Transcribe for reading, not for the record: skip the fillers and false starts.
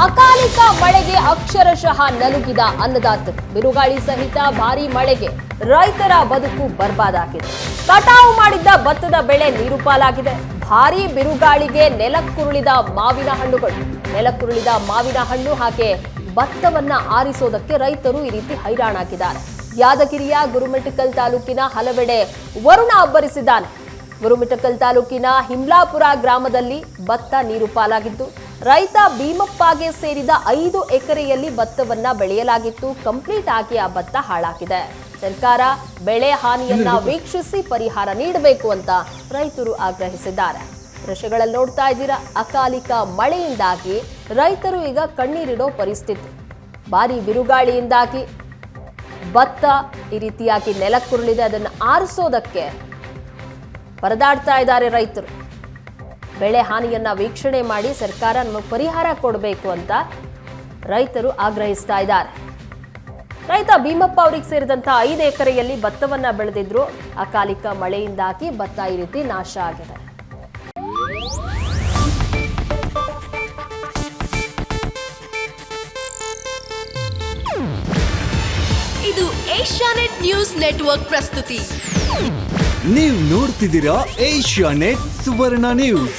ಅಕಾಲಿಕ ಮಳೆಗೆ ಅಕ್ಷರಶಃ ನಲುಗಿದ ಅನ್ನದಾತರು. ಬಿರುಗಾಳಿ ಸಹಿತ ಭಾರೀ ಮಳೆಗೆ ರೈತರ ಬದುಕು ಬರ್ಬಾದಾಗಿದೆ. ಕಟಾವು ಮಾಡಿದ್ದ ಭತ್ತದ ಬೆಳೆ ನೀರು ಪಾಲಾಗಿದೆ. ಭಾರೀ ಬಿರುಗಾಳಿಗೆ ನೆಲಕ್ಕುರುಳಿದ ಮಾವಿನ ಹಣ್ಣು ಹಾಗೆ ಭತ್ತವನ್ನ ಆರಿಸೋದಕ್ಕೆ ರೈತರು ಈ ರೀತಿ ಹೈರಾಣಾಗಿದ್ದಾರೆ. ಯಾದಗಿರಿಯ ಗುರುಮಿಠಕಲ್ ತಾಲೂಕಿನ ಹಲವೆಡೆ ವರುಣ ಅಬ್ಬರಿಸಿದ್ದಾನೆ. ಗುರುಮಿಠಕಲ್ ತಾಲೂಕಿನ ಹಿಮ್ಲಾಪುರ ಗ್ರಾಮದಲ್ಲಿ ಭತ್ತ ನೀರು ಪಾಲಾಗಿದ್ದು, ರೈತ ಭೀಮಪ್ಪಗೆ ಸೇರಿದ 5 ಎಕರೆಯಲ್ಲಿ ಭತ್ತವನ್ನ ಬೆಳೆಯಲಾಗಿತ್ತು. ಕಂಪ್ಲೀಟ್ ಆಗಿ ಆ ಭತ್ತ ಹಾಳಾಗಿದೆ. ಸರ್ಕಾರ ಬೆಳೆ ಹಾನಿಯನ್ನ ವೀಕ್ಷಿಸಿ ಪರಿಹಾರ ನೀಡಬೇಕು ಅಂತ ರೈತರು ಆಗ್ರಹಿಸಿದ್ದಾರೆ. ದೃಶ್ಯಗಳಲ್ಲಿ ನೋಡ್ತಾ ಇದ್ದೀರಾ, ಅಕಾಲಿಕ ಮಳೆಯಿಂದಾಗಿ ರೈತರು ಈಗ ಕಣ್ಣೀರಿಡೋ ಪರಿಸ್ಥಿತಿ. ಭಾರೀ ಬಿರುಗಾಳಿಯಿಂದಾಗಿ ಭತ್ತ ಈ ರೀತಿಯಾಗಿ ನೆಲಕ್ಕುರುಳಿದೆ. ಅದನ್ನು ಆರಿಸೋದಕ್ಕೆ ಪರದಾಡ್ತಾ ಇದ್ದಾರೆ ರೈತರು. ಬೆಳೆ ಹಾನಿಯನ್ನ ವೀಕ್ಷಣೆ ಮಾಡಿ ಸರ್ಕಾರ ನಮಗೆ ಪರಿಹಾರ ಕೊಡಬೇಕು ಅಂತ ರೈತರು ಆಗ್ರಹಿಸ್ತಾ ಇದ್ದಾರೆ. ರೈತ ಭೀಮಪ್ಪ ಅವರಿಗೆ ಸೇರಿದಂತ 5 ಎಕರೆಯಲ್ಲಿ ಭತ್ತವನ್ನ ಬೆಳೆದಿದ್ರು. ಅಕಾಲಿಕ ಮಳೆಯಿಂದಾಗಿ ಭತ್ತ ಈ ರೀತಿ ನಾಶ ಆಗಿದೆ. ಇದು ಏಷ್ಯಾನೆಟ್ ನ್ಯೂಸ್ ನೆಟ್ವರ್ಕ್ ಪ್ರಸ್ತುತಿ. ನೀವು ನೋಡ್ತಿದ್ದೀರಾ ಏಷ್ಯಾನೆಟ್ ಸುವರ್ಣ ನ್ಯೂಸ್.